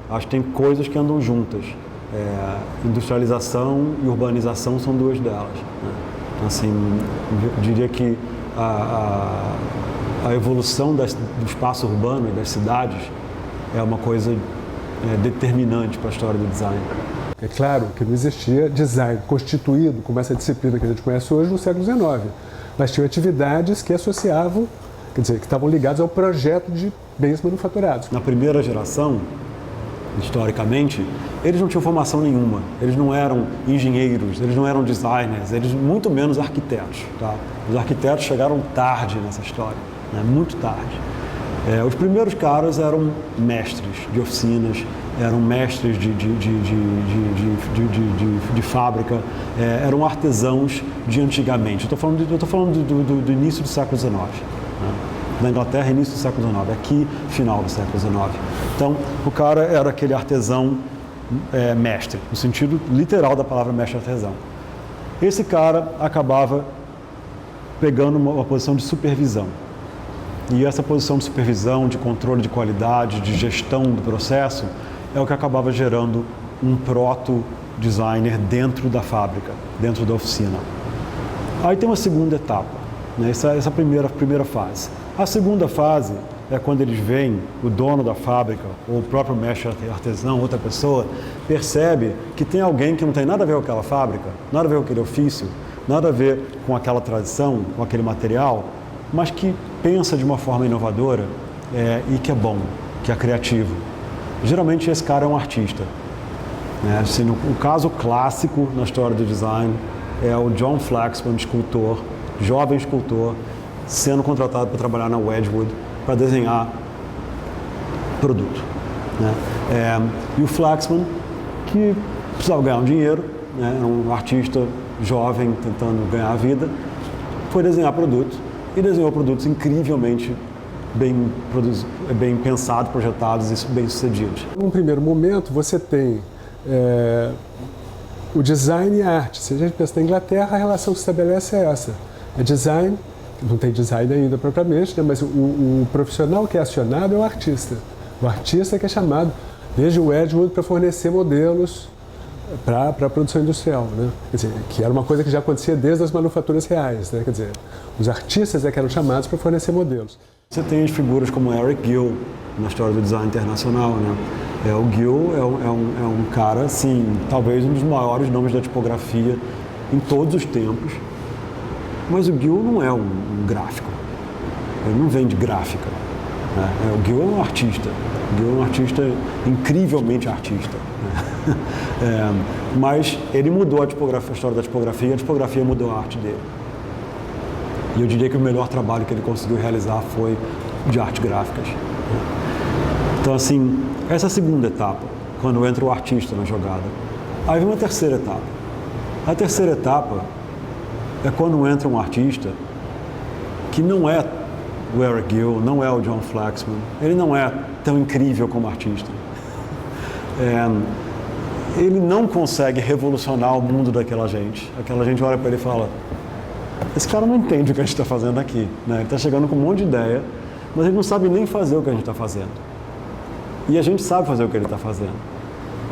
Acho que tem coisas que andam juntas. Industrialização e urbanização são duas delas, né? Então, assim, eu diria que a evolução do espaço urbano e das cidades é uma coisa determinante para a história do design. É claro que não existia design constituído como essa disciplina que a gente conhece hoje no século XIX, mas tinham atividades que associavam, quer dizer, que estavam ligadas ao projeto de bens manufaturados. Na primeira geração, historicamente, eles não tinham formação nenhuma, eles não eram engenheiros, eles não eram designers, eles muito menos arquitetos. Tá? Os arquitetos chegaram tarde nessa história, né? Muito tarde. Os primeiros caras eram mestres de oficinas, eram mestres de fábrica, eram artesãos de antigamente. Eu estou falando do início do século XIX. Né? Na Inglaterra, início do século XIX, aqui, final do século XIX. Então, o cara era aquele artesão mestre, no sentido literal da palavra mestre-artesão. Esse cara acabava pegando uma posição de supervisão. E essa posição de supervisão, de controle de qualidade, de gestão do processo, é o que acabava gerando um proto-designer dentro da fábrica, dentro da oficina. Aí tem uma segunda etapa, né? Essa é a primeira fase. A segunda fase é quando eles veem, o dono da fábrica, ou o próprio mestre artesão, outra pessoa, percebe que tem alguém que não tem nada a ver com aquela fábrica, nada a ver com aquele ofício, nada a ver com aquela tradição, com aquele material, mas que pensa de uma forma inovadora e que é bom, que é criativo. Geralmente esse cara é um artista. Né? Assim, o caso clássico na história do design é o John Flaxman, escultor, jovem escultor, sendo contratado para trabalhar na Wedgwood para desenhar produto. Né? E o Flaxman, que precisava ganhar um dinheiro, né? Era um artista jovem tentando ganhar a vida, foi desenhar produto e desenhou produtos incrivelmente bem pensados, projetados e bem sucedidos. Num primeiro momento, você tem o design e a arte. Se a gente pensa na Inglaterra, a relação que se estabelece é essa. É design, não tem design ainda propriamente, né, mas o profissional que é acionado é o artista. O artista que é chamado desde o Wedgwood para fornecer modelos para a produção industrial, né? Quer dizer, que era uma coisa que já acontecia desde as manufaturas reais, né? Quer dizer, os artistas que eram chamados para fornecer modelos. Você tem as figuras como Eric Gill na história do design internacional, né? O Gill é um cara, assim, talvez um dos maiores nomes da tipografia em todos os tempos, mas o Gill não é um gráfico, ele não vende gráfica. Né? O Gill é um artista, o Gill é um artista incrivelmente artista. Né? Mas ele mudou a história da tipografia, a tipografia mudou a arte dele. E eu diria que o melhor trabalho que ele conseguiu realizar foi de artes gráficas. Então, assim, essa é a segunda etapa, quando entra o artista na jogada. Aí vem uma terceira etapa. A terceira etapa é quando entra um artista que não é o Eric Gill, não é o John Flaxman, ele não é tão incrível como artista. Ele não consegue revolucionar o mundo daquela gente. Aquela gente olha para ele e fala: esse cara não entende o que a gente está fazendo aqui. Né? Ele está chegando com um monte de ideia, mas ele não sabe nem fazer o que a gente está fazendo. E a gente sabe fazer o que ele está fazendo.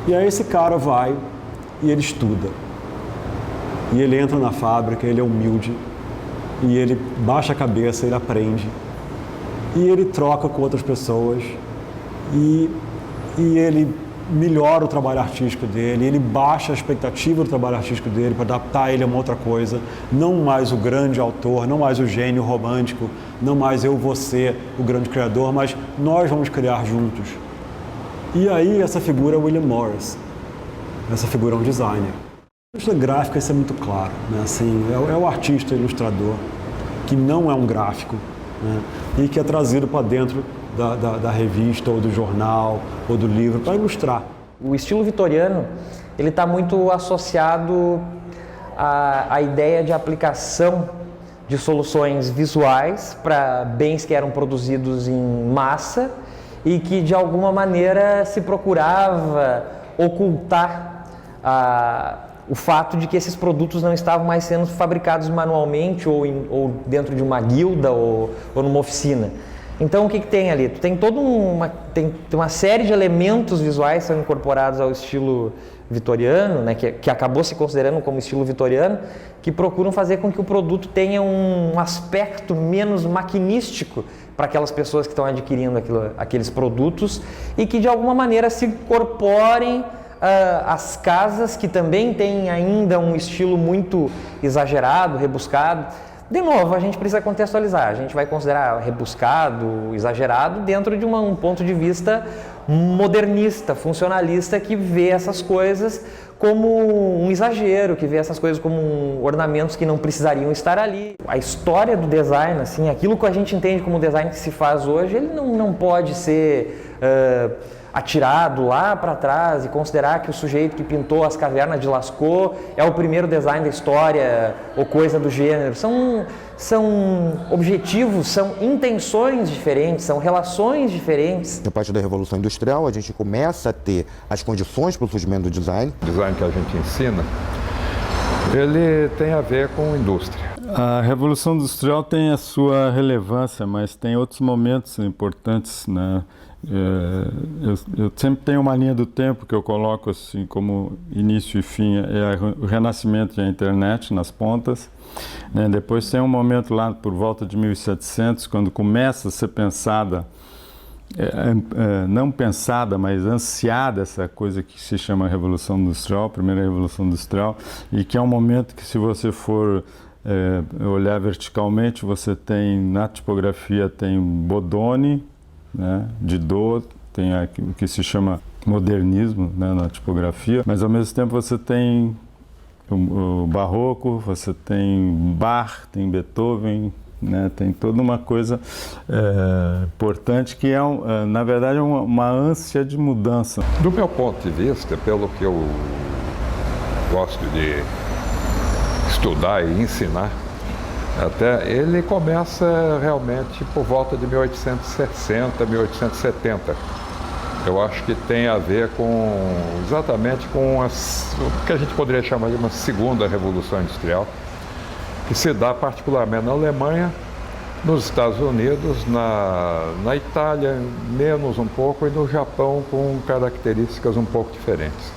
E aí esse cara vai e ele estuda. E ele entra na fábrica, ele é humilde, e ele baixa a cabeça, ele aprende. E ele troca com outras pessoas, e ele melhora o trabalho artístico dele, ele baixa a expectativa do trabalho artístico dele para adaptar ele a uma outra coisa, não mais o grande autor, não mais o gênio romântico, não mais eu, você, o grande criador, mas nós vamos criar juntos. E aí essa figura é William Morris, essa figura é um designer. Na indústria gráfica isso é muito claro, né? Assim, é o artista ilustrador, que não é um gráfico, né? E que é trazido para dentro da revista, ou do jornal, ou do livro, para ilustrar. O estilo vitoriano, ele está muito associado à ideia de aplicação de soluções visuais para bens que eram produzidos em massa e que, de alguma maneira, se procurava ocultar o fato de que esses produtos não estavam mais sendo fabricados manualmente ou dentro de uma guilda ou numa oficina. Então o que tem ali? Tu tem toda tem uma série de elementos visuais que são incorporados ao estilo vitoriano, né, que acabou se considerando como estilo vitoriano, que procuram fazer com que o produto tenha um aspecto menos maquinístico para aquelas pessoas que estão adquirindo aqueles produtos e que de alguma maneira se incorporem às casas que também têm ainda um estilo muito exagerado, rebuscado. De novo, a gente precisa contextualizar, a gente vai considerar rebuscado, exagerado dentro de um ponto de vista modernista, funcionalista, que vê essas coisas como um exagero, que vê essas coisas como ornamentos que não precisariam estar ali. A história do design, assim, aquilo que a gente entende como design que se faz hoje, ele não pode ser atirado lá para trás e considerar que o sujeito que pintou as cavernas de Lascaux é o primeiro design da história ou coisa do gênero. São objetivos, são intenções diferentes, são relações diferentes. A partir da Revolução Industrial, a gente começa a ter as condições para o surgimento do design. O design que a gente ensina, ele tem a ver com indústria. A Revolução Industrial tem a sua relevância, mas tem outros momentos importantes, né? Eu sempre tenho uma linha do tempo que eu coloco assim como início e fim, o renascimento da internet nas pontas, né? Depois tem um momento lá por volta de 1700, quando começa a ser pensada, não pensada, mas ansiada essa coisa que se chama Revolução Industrial, primeira Revolução Industrial, e que é um momento que, se você for olhar verticalmente, você tem na tipografia tem Bodoni, né, Didot, tem o que se chama modernismo, né, na tipografia, mas ao mesmo tempo você tem o barroco, você tem Bach, tem Beethoven, né, tem toda uma coisa importante que na verdade é uma ânsia de mudança. Do meu ponto de vista, pelo que eu gosto de estudar e ensinar, até ele começa realmente por volta de 1860, 1870. Eu acho que tem a ver exatamente com o que a gente poderia chamar de uma segunda revolução industrial, que se dá particularmente na Alemanha, nos Estados Unidos, na Itália, menos um pouco, e no Japão, com características um pouco diferentes.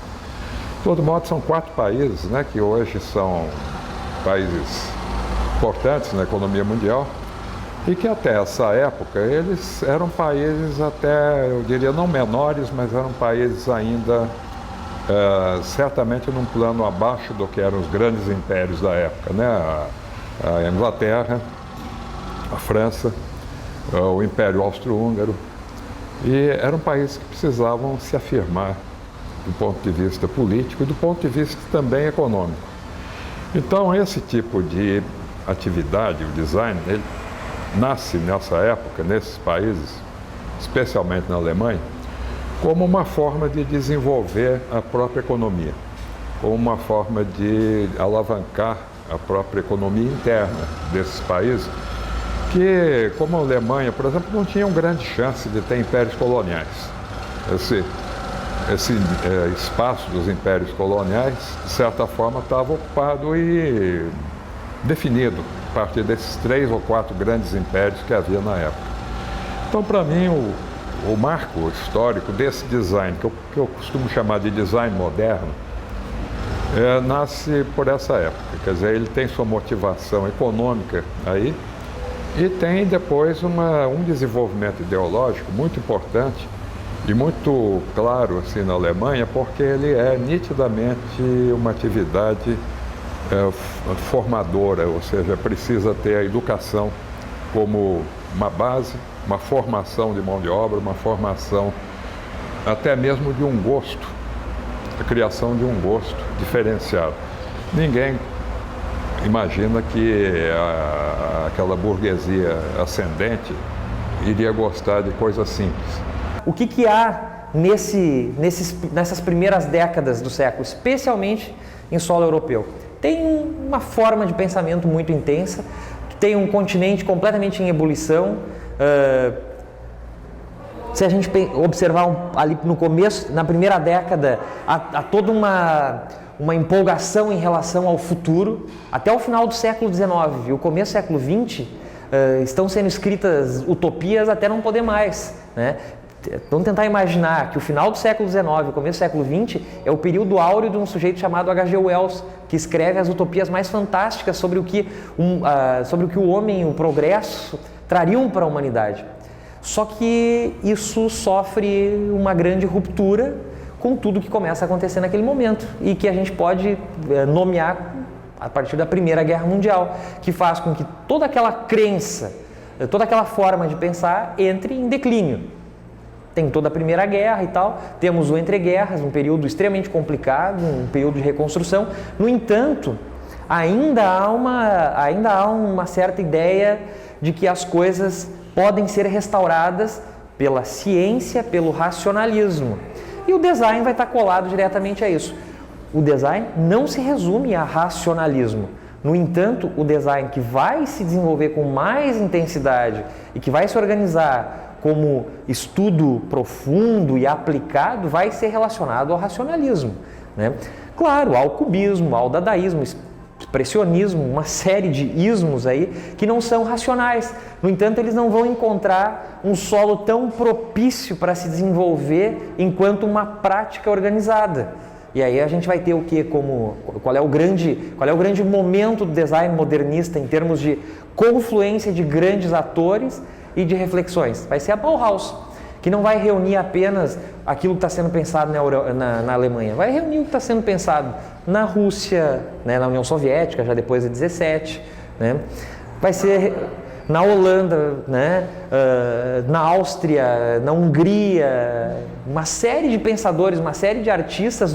De todo modo, são 4 países, né, que hoje são países importantes na economia mundial e que até essa época eles eram países até, eu diria, não menores, mas eram países ainda certamente num plano abaixo do que eram os grandes impérios da época, né? A Inglaterra, a França, o Império Austro-Húngaro, e eram países que precisavam se afirmar do ponto de vista político e do ponto de vista também econômico. Então, esse tipo de atividade, o design, ele nasce nessa época, nesses países, especialmente na Alemanha, como uma forma de desenvolver a própria economia, como uma forma de alavancar a própria economia interna desses países, que, como a Alemanha, por exemplo, não tinham grande chance de ter impérios coloniais. Esse espaço dos impérios coloniais, de certa forma, estava ocupado e definido a partir desses 3 ou 4 grandes impérios que havia na época. Então, para mim, o marco histórico desse design, que eu costumo chamar de design moderno, nasce por essa época. Quer dizer, ele tem sua motivação econômica aí e tem depois um desenvolvimento ideológico muito importante e muito claro assim na Alemanha, porque ele é nitidamente uma atividade formadora, ou seja, precisa ter a educação como uma base, uma formação de mão de obra, uma formação até mesmo de um gosto, a criação de um gosto diferenciado. Ninguém imagina que aquela burguesia ascendente iria gostar de coisas simples. O que há nessas primeiras décadas do século, especialmente em solo europeu? Tem uma forma de pensamento muito intensa, tem um continente completamente em ebulição. Se a gente observar ali no começo, na primeira década, há toda uma empolgação em relação ao futuro. Até o final do século XIX e o começo do século XX, estão sendo escritas utopias até não poder mais, né? Vamos tentar imaginar que o final do século XIX, o começo do século XX, é o período áureo de um sujeito chamado H.G. Wells, que escreve as utopias mais fantásticas sobre o que o homem, o progresso, trariam para a humanidade. Só que isso sofre uma grande ruptura com tudo que começa a acontecer naquele momento e que a gente pode nomear a partir da Primeira Guerra Mundial, que faz com que toda aquela crença, toda aquela forma de pensar entre em declínio. Tem toda a Primeira Guerra e tal, temos o entreguerras, um período extremamente complicado, um período de reconstrução. No entanto, ainda há uma certa ideia de que as coisas podem ser restauradas pela ciência, pelo racionalismo. E o design vai estar colado diretamente a isso. O design não se resume a racionalismo. No entanto, o design que vai se desenvolver com mais intensidade e que vai se organizar como estudo profundo e aplicado vai ser relacionado ao racionalismo, né? Claro, ao cubismo, ao dadaísmo, expressionismo, uma série de ismos aí que não são racionais. No entanto, eles não vão encontrar um solo tão propício para se desenvolver enquanto uma prática organizada. E aí a gente vai ter o quê? Qual é o grande momento do design modernista em termos de confluência de grandes atores e de reflexões? Vai ser a Bauhaus, que não vai reunir apenas aquilo que está sendo pensado na Alemanha, vai reunir o que está sendo pensado na Rússia, né, na União Soviética, já depois de 17, né? Vai ser na Holanda, né, na Áustria, na Hungria, uma série de pensadores, uma série de artistas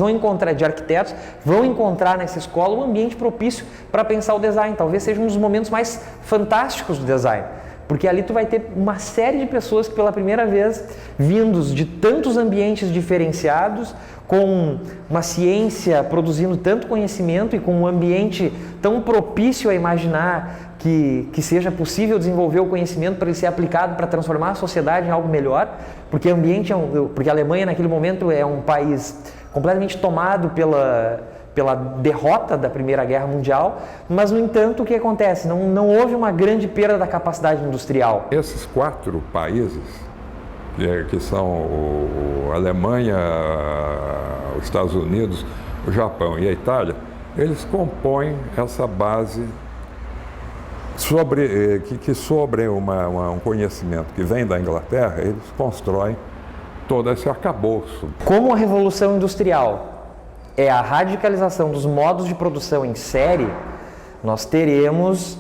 de arquitetos, vão encontrar nessa escola um ambiente propício para pensar o design. Talvez seja um dos momentos mais fantásticos do design. Porque ali tu vai ter uma série de pessoas que pela primeira vez, vindos de tantos ambientes diferenciados, com uma ciência produzindo tanto conhecimento e com um ambiente tão propício a imaginar que seja possível desenvolver o conhecimento para ele ser aplicado para transformar a sociedade em algo melhor, porque porque a Alemanha naquele momento é um país completamente tomado pela derrota da Primeira Guerra Mundial, mas, no entanto, o que acontece? Não houve uma grande perda da capacidade industrial. Esses 4 países, que são a Alemanha, os Estados Unidos, o Japão e a Itália, eles compõem essa base sobre um conhecimento que vem da Inglaterra, eles constroem todo esse arcabouço. Como a Revolução Industrial é a radicalização dos modos de produção em série, nós teremos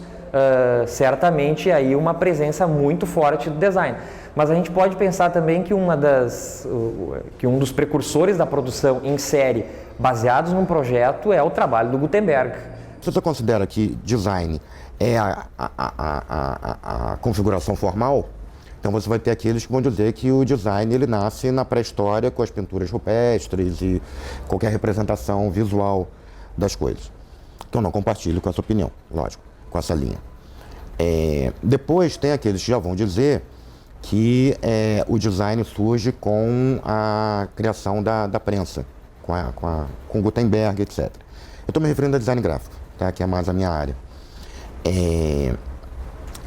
certamente aí uma presença muito forte do design. Mas a gente pode pensar também que um dos precursores da produção em série baseados num projeto é o trabalho do Gutenberg. Você considera que design é a configuração formal? Então você vai ter aqueles que vão dizer que o design ele nasce na pré-história com as pinturas rupestres e qualquer representação visual das coisas. Então não compartilho com essa opinião, lógico, com essa linha. Depois tem aqueles que já vão dizer que o design surge com a criação da prensa, com Gutenberg, etc. Eu estou me referindo a design gráfico, tá? Que é mais a minha área.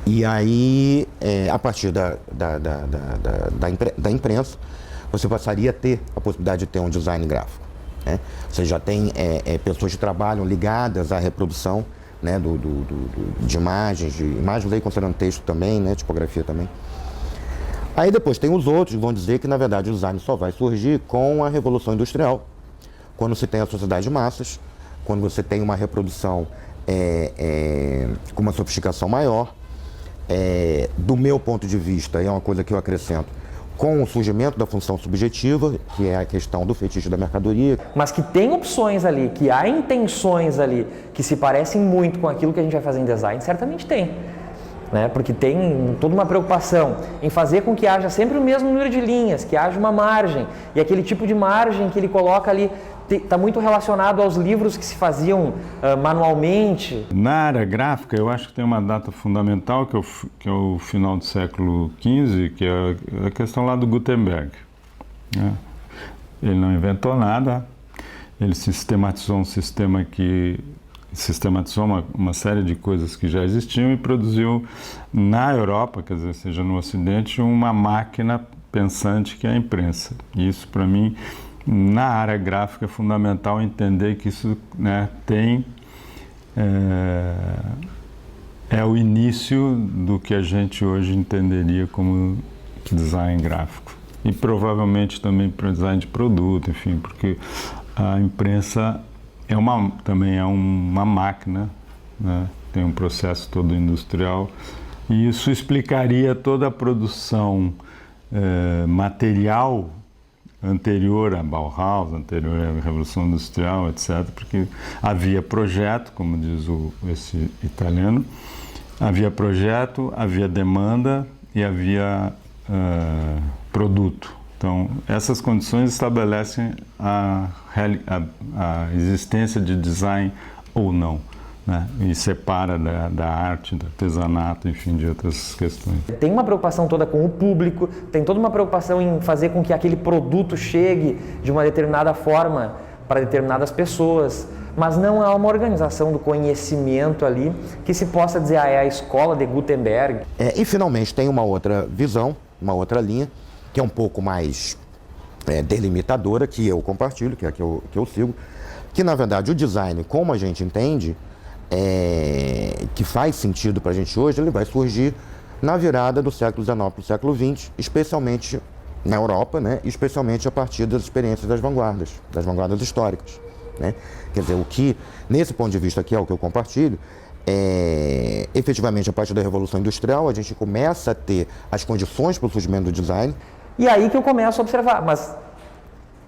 E aí, a partir da imprensa, você passaria a ter a possibilidade de ter um design gráfico, né? Você já tem pessoas que trabalham ligadas à reprodução, né, de imagens aí considerando texto também, né, tipografia também. Aí depois tem os outros que vão dizer que, na verdade, o design só vai surgir com a Revolução Industrial, quando se tem a sociedade de massas, quando você tem uma reprodução com uma sofisticação maior. Do meu ponto de vista, é uma coisa que eu acrescento, com o surgimento da função subjetiva, que é a questão do fetiche da mercadoria. Mas que tem opções ali, que há intenções ali que se parecem muito com aquilo que a gente vai fazer em design, certamente tem. Né? Porque tem toda uma preocupação em fazer com que haja sempre o mesmo número de linhas, que haja uma margem, e aquele tipo de margem que ele coloca ali está muito relacionado aos livros que se faziam manualmente. Na área gráfica, eu acho que tem uma data fundamental, que é o final do século XV, que é a questão lá do Gutenberg, né? Ele não inventou nada, ele sistematizou um sistema que sistematizou uma série de coisas que já existiam e produziu na Europa, quer dizer, seja no Ocidente, uma máquina pensante que é a imprensa. E isso, para mim, na área gráfica é fundamental entender que isso, né, é o início do que a gente hoje entenderia como design gráfico. E provavelmente também para design de produto, enfim, porque a imprensa também é uma máquina, né? Tem um processo todo industrial, e isso explicaria toda a produção material anterior à Bauhaus, anterior à Revolução Industrial, etc., porque havia projeto, como diz esse italiano, havia projeto, havia demanda e havia produto. Então, essas condições estabelecem a existência de design ou não, né? E separa da arte, do artesanato, enfim, de outras questões. Tem uma preocupação toda com o público, tem toda uma preocupação em fazer com que aquele produto chegue de uma determinada forma para determinadas pessoas, mas não há uma organização do conhecimento ali que se possa dizer, é a escola de Gutenberg. E finalmente tem uma outra visão, uma outra linha, que é um pouco mais delimitadora, que eu compartilho, que é a que eu sigo, que na verdade o design, como a gente entende, que faz sentido para a gente hoje, ele vai surgir na virada do século XIX para o século XX, especialmente na Europa, né? Especialmente a partir das experiências das vanguardas históricas, né? Quer dizer, o que, nesse ponto de vista aqui, é o que eu compartilho, efetivamente a partir da Revolução Industrial, a gente começa a ter as condições para o surgimento do design. E aí que eu começo a observar, mas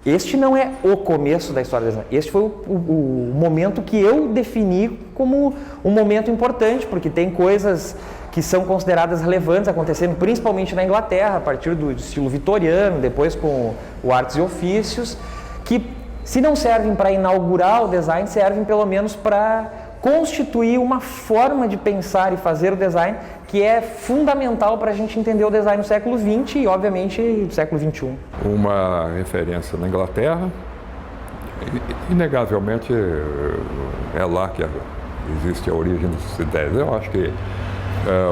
este não é o começo da história do design, este foi o momento que eu defini como um momento importante, porque tem coisas que são consideradas relevantes acontecendo principalmente na Inglaterra, a partir do estilo vitoriano, depois com o Artes e Ofícios, que se não servem para inaugurar o design, servem pelo menos para constituir uma forma de pensar e fazer o design que é fundamental para a gente entender o design no século XX e, obviamente, no século XXI. Uma referência na Inglaterra, inegavelmente é lá que existe a origem dessas ideias. Eu acho que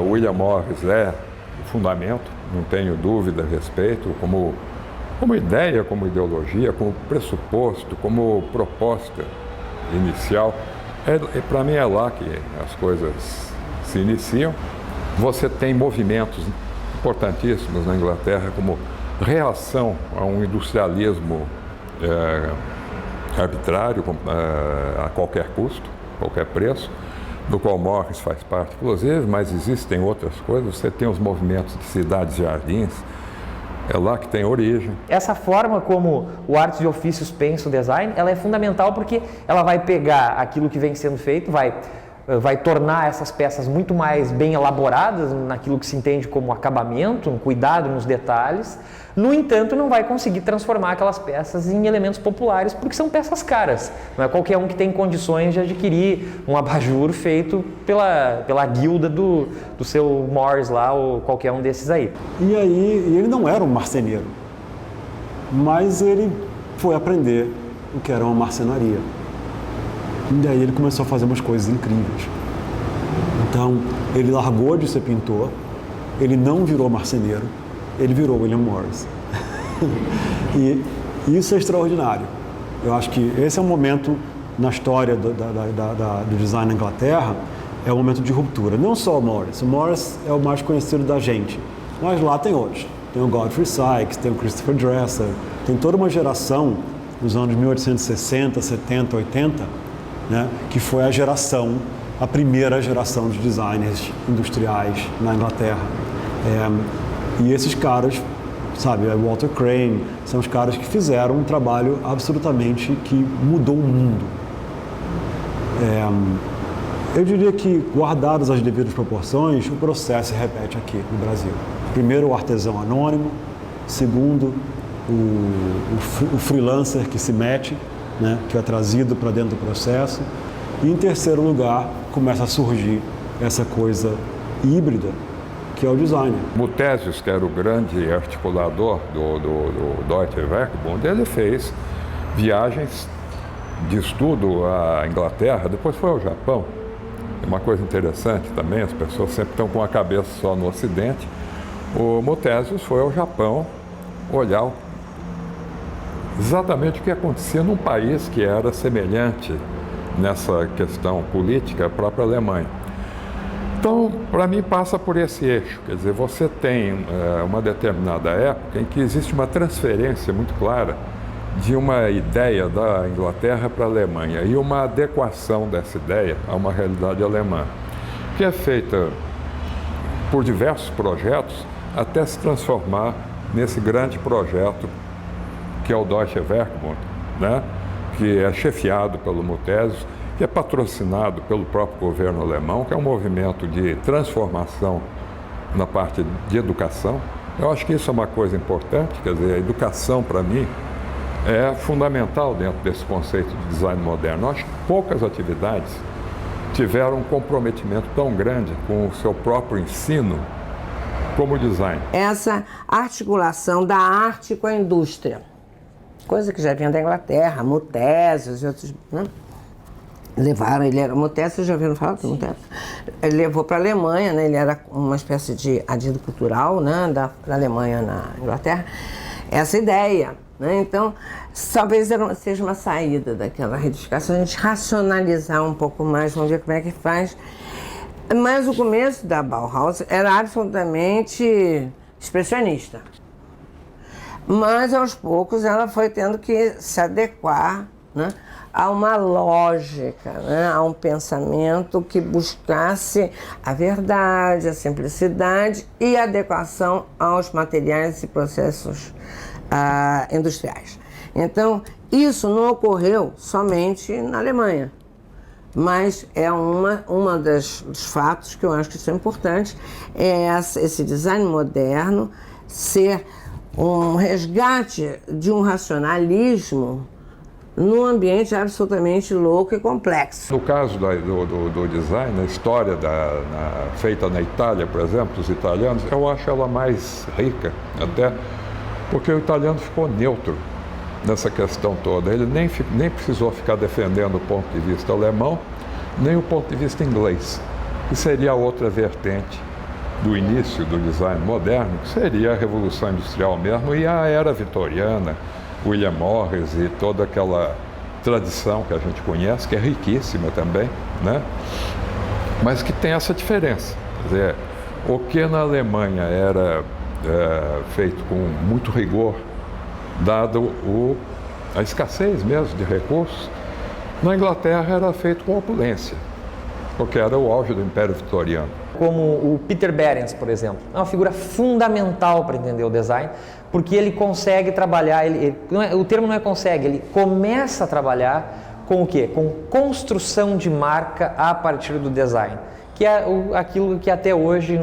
William Morris é o fundamento, não tenho dúvida a respeito, como ideia, como ideologia, como pressuposto, como proposta inicial. Para mim é lá que as coisas se iniciam. Você tem movimentos importantíssimos na Inglaterra como reação a um industrialismo arbitrário, a qualquer custo, qualquer preço, do qual Morris faz parte, inclusive, mas existem outras coisas. Você tem os movimentos de cidades e jardins, é lá que tem origem. Essa forma como o Artes e Ofícios pensa o design, ela é fundamental porque ela vai pegar aquilo que vem sendo feito, vai tornar essas peças muito mais bem elaboradas naquilo que se entende como acabamento, um cuidado nos detalhes. No entanto, não vai conseguir transformar aquelas peças em elementos populares, porque são peças caras. Não é qualquer um que tem condições de adquirir um abajur feito pela guilda do seu Morris lá, ou qualquer um desses aí. E aí, ele não era um marceneiro, mas ele foi aprender o que era uma marcenaria. E daí ele começou a fazer umas coisas incríveis. Então, ele largou de ser pintor, ele não virou marceneiro, ele virou William Morris. E isso é extraordinário. Eu acho que esse é um momento na história do design na Inglaterra, é um momento de ruptura. Não só o Morris é o mais conhecido da gente, mas lá tem outros. Tem o Godfrey Sykes, tem o Christopher Dresser, tem toda uma geração nos anos 1860, 70, 80, né, que foi a primeira geração de designers industriais na Inglaterra. E esses caras, sabe, Walter Crane, são os caras que fizeram um trabalho absolutamente que mudou o mundo. Eu diria que, guardadas as devidas proporções, o processo se repete aqui no Brasil. Primeiro, o artesão anônimo. Segundo, o freelancer que se mete, né, que é trazido para dentro do processo. E, em terceiro lugar, começa a surgir essa coisa híbrida, que é o designer. Muthesius, que era o grande articulador do Deutsche Werkbund, ele fez viagens de estudo à Inglaterra, depois foi ao Japão. É uma coisa interessante também, as pessoas sempre estão com a cabeça só no Ocidente. O Mutésius foi ao Japão olhar exatamente o que acontecia num país que era semelhante nessa questão política à própria Alemanha. Então, para mim, passa por esse eixo. Quer dizer, você tem uma determinada época em que existe uma transferência muito clara de uma ideia da Inglaterra para a Alemanha e uma adequação dessa ideia a uma realidade alemã, que é feita por diversos projetos até se transformar nesse grande projeto que é o Deutsche Werkbund, né? Que é chefiado pelo Mutésius, que é patrocinado pelo próprio governo alemão, que é um movimento de transformação na parte de educação. Eu acho que isso é uma coisa importante, quer dizer, a educação, para mim, é fundamental dentro desse conceito de design moderno. Eu acho que poucas atividades tiveram um comprometimento tão grande com o seu próprio ensino como o design. Essa articulação da arte com a indústria, coisa que já vinha da Inglaterra, Mutésius e outros, né? Levaram, ele era Mutésius, já ouviram falar do Mutésius? Ele levou para a Alemanha, né? Ele era uma espécie de adido cultural, né? da Alemanha na Inglaterra, essa ideia, né? Então, talvez seja uma saída daquela retificação, a gente racionalizar um pouco mais, vamos ver como é que faz. Mas o começo da Bauhaus era absolutamente expressionista. Mas, aos poucos, ela foi tendo que se adequar, né, a uma lógica, né, a um pensamento que buscasse a verdade, a simplicidade e a adequação aos materiais e processos industriais. Então, isso não ocorreu somente na Alemanha, mas é uma dos fatos que eu acho que são importantes, é esse design moderno ser um resgate de um racionalismo num ambiente absolutamente louco e complexo. No caso do design, a história feita na Itália, por exemplo, dos italianos, eu acho ela mais rica, até porque o italiano ficou neutro nessa questão toda. Ele nem precisou ficar defendendo o ponto de vista alemão, nem o ponto de vista inglês, que seria a outra vertente do início do design moderno, que seria a Revolução Industrial mesmo, e a Era Vitoriana, William Morris e toda aquela tradição que a gente conhece, que é riquíssima também, né? Mas que tem essa diferença. Quer dizer, o que na Alemanha era feito com muito rigor, dado a escassez mesmo de recursos, na Inglaterra era feito com opulência, porque era o auge do Império Vitoriano. Como o Peter Behrens, por exemplo, é uma figura fundamental para entender o design, porque ele consegue trabalhar, o termo não é consegue, ele começa a trabalhar com o quê? Com construção de marca a partir do design, que é aquilo que até hoje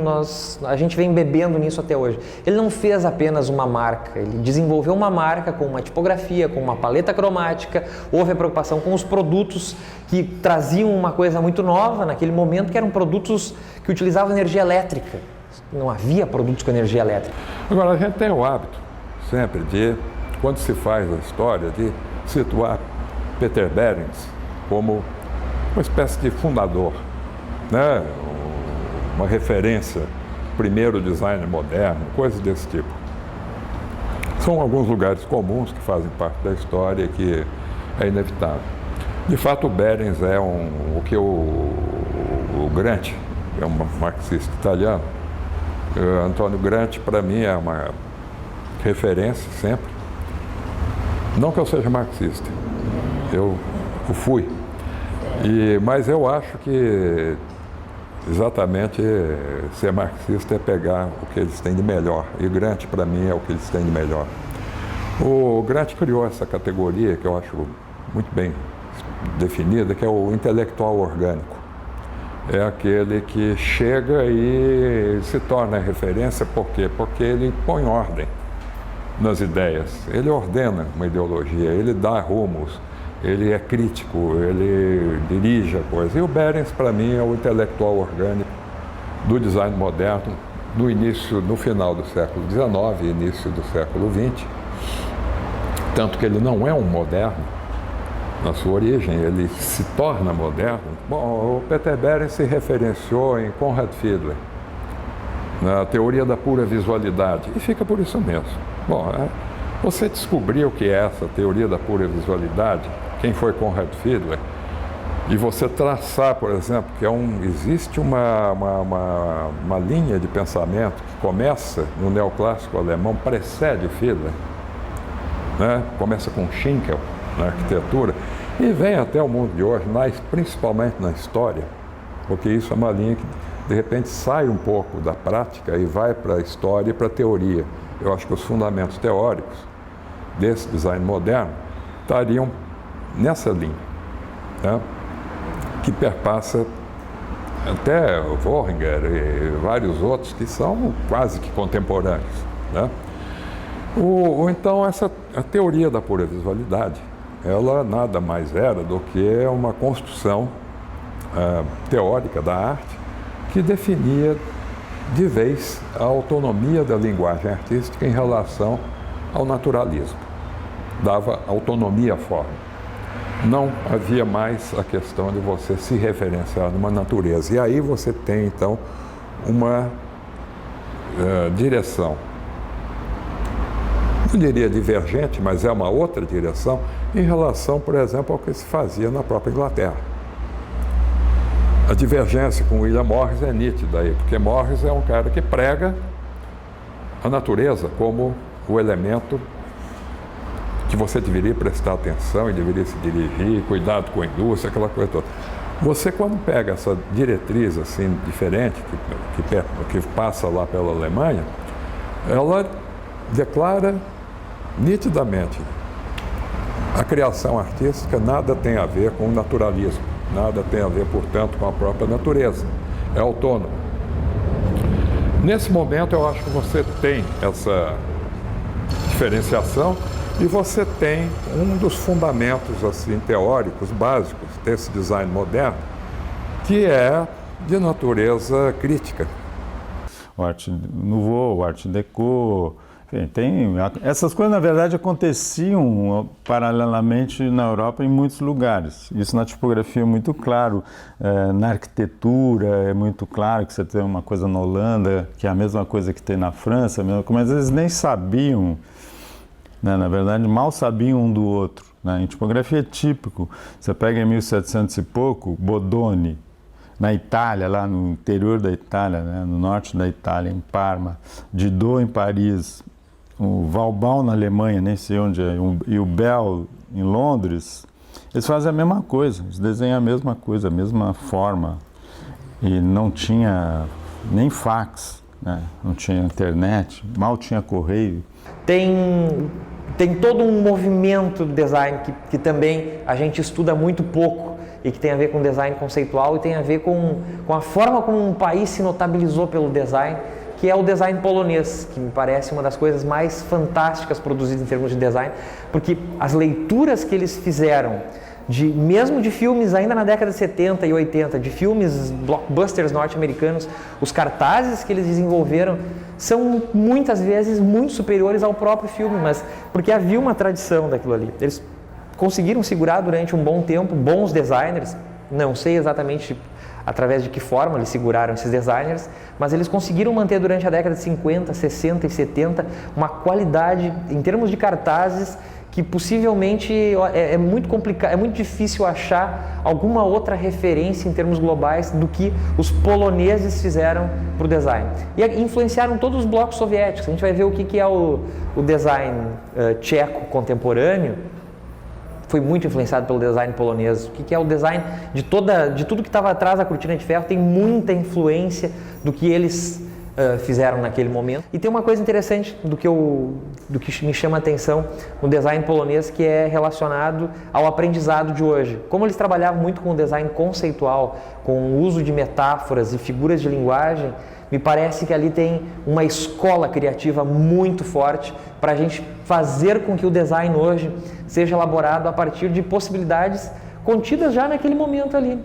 a gente vem bebendo nisso até hoje. Ele não fez apenas uma marca, ele desenvolveu uma marca com uma tipografia, com uma paleta cromática, houve a preocupação com os produtos que traziam uma coisa muito nova naquele momento, que eram produtos que utilizavam energia elétrica. Não havia produtos com energia elétrica. Agora, a gente tem o hábito sempre de, quando se faz a história, de situar Peter Behrens como uma espécie de fundador, né? Uma referência, primeiro designer moderno, coisas desse tipo. São alguns lugares comuns que fazem parte da história e que é inevitável. De fato, o Behrens é o que o Granti, que é um marxista italiano, Antônio Granti, para mim, é uma referência sempre. Não que eu seja marxista, eu fui. Mas eu acho que exatamente ser marxista é pegar o que eles têm de melhor. E Granti, para mim, é o que eles têm de melhor. O Granti criou essa categoria que eu acho muito bem definida, que é o intelectual orgânico. É aquele que chega e se torna referência, por quê? Porque ele põe ordem nas ideias, ele ordena uma ideologia, ele dá rumos, ele é crítico, ele dirige a coisa. E o Behrens, para mim, é o intelectual orgânico do design moderno no final do século XIX e início do século XX. Tanto que ele não é um moderno, na sua origem, ele se torna moderno. Bom, o Peter Behrens se referenciou em Conrad Fiedler, na teoria da pura visualidade, e fica por isso mesmo. Bom, você descobriu o que é essa teoria da pura visualidade, quem foi Conrad Fiedler, e você traçar, por exemplo, que existe uma linha de pensamento que começa no neoclássico alemão, precede Fiedler, né? Começa com Schinkel na arquitetura e vem até o mundo de hoje, principalmente na história, porque isso é uma linha que de repente sai um pouco da prática e vai para a história e para a teoria. Eu acho que os fundamentos teóricos desse design moderno estariam nessa linha, né? Que perpassa até Worringer e vários outros que são quase que contemporâneos, né? Então, a teoria da pura visualidade, ela nada mais era do que uma construção teórica da arte que definia de vez a autonomia da linguagem artística em relação ao naturalismo. Dava autonomia à forma. Não havia mais a questão de você se referenciar numa natureza. E aí você tem, então, uma direção, não diria divergente, mas é uma outra direção em relação, por exemplo, ao que se fazia na própria Inglaterra. A divergência com William Morris é nítida aí, porque Morris é um cara que prega a natureza como o elemento que você deveria prestar atenção e deveria se dirigir, cuidado com a indústria, aquela coisa toda. Você, quando pega essa diretriz assim diferente, que passa lá pela Alemanha, ela declara nitidamente: a criação artística nada tem a ver com o naturalismo, nada tem a ver, portanto, com a própria natureza, é autônomo. Nesse momento, eu acho que você tem essa diferenciação e você tem um dos fundamentos assim, teóricos básicos desse design moderno, que é de natureza crítica. O Art Nouveau, o Art Deco, enfim, essas coisas na verdade aconteciam paralelamente na Europa em muitos lugares. Isso na tipografia é muito claro, na arquitetura é muito claro que você tem uma coisa na Holanda, que é a mesma coisa que tem na França, mas eles nem sabiam, né? Na verdade mal sabiam um do outro, né? Em tipografia é típico, você pega em 1700 e pouco, Bodoni, na Itália, lá no interior da Itália, né? No norte da Itália, em Parma, Didot em Paris, o Vauban na Alemanha, nem sei onde é, e o Bell em Londres, eles fazem a mesma coisa, eles desenham a mesma coisa, a mesma forma, e não tinha nem fax, né? Não tinha internet, mal tinha correio. Tem todo um movimento do design que também a gente estuda muito pouco e que tem a ver com design conceitual e tem a ver com a forma como um país se notabilizou pelo design, que é o design polonês, que me parece uma das coisas mais fantásticas produzidas em termos de design, porque as leituras que eles fizeram, mesmo de filmes ainda na década de 70 e 80, de filmes blockbusters norte-americanos, os cartazes que eles desenvolveram são muitas vezes muito superiores ao próprio filme, mas porque havia uma tradição daquilo ali. Eles conseguiram segurar durante um bom tempo bons designers, não sei exatamente através de que forma eles seguraram esses designers, mas eles conseguiram manter durante a década de 50, 60 e 70 uma qualidade em termos de cartazes que possivelmente é muito complicado, é muito difícil achar alguma outra referência em termos globais do que os poloneses fizeram para o design. E influenciaram todos os blocos soviéticos. A gente vai ver o que é o design tcheco contemporâneo, foi muito influenciado pelo design polonês. O que é o design de tudo que estava atrás da cortina de ferro tem muita influência do que eles fizeram naquele momento. E tem uma coisa interessante do que me chama a atenção no design polonês, que é relacionado ao aprendizado de hoje. Como eles trabalhavam muito com o design conceitual, com o uso de metáforas e figuras de linguagem, me parece que ali tem uma escola criativa muito forte para a gente fazer com que o design hoje seja elaborado a partir de possibilidades contidas já naquele momento ali.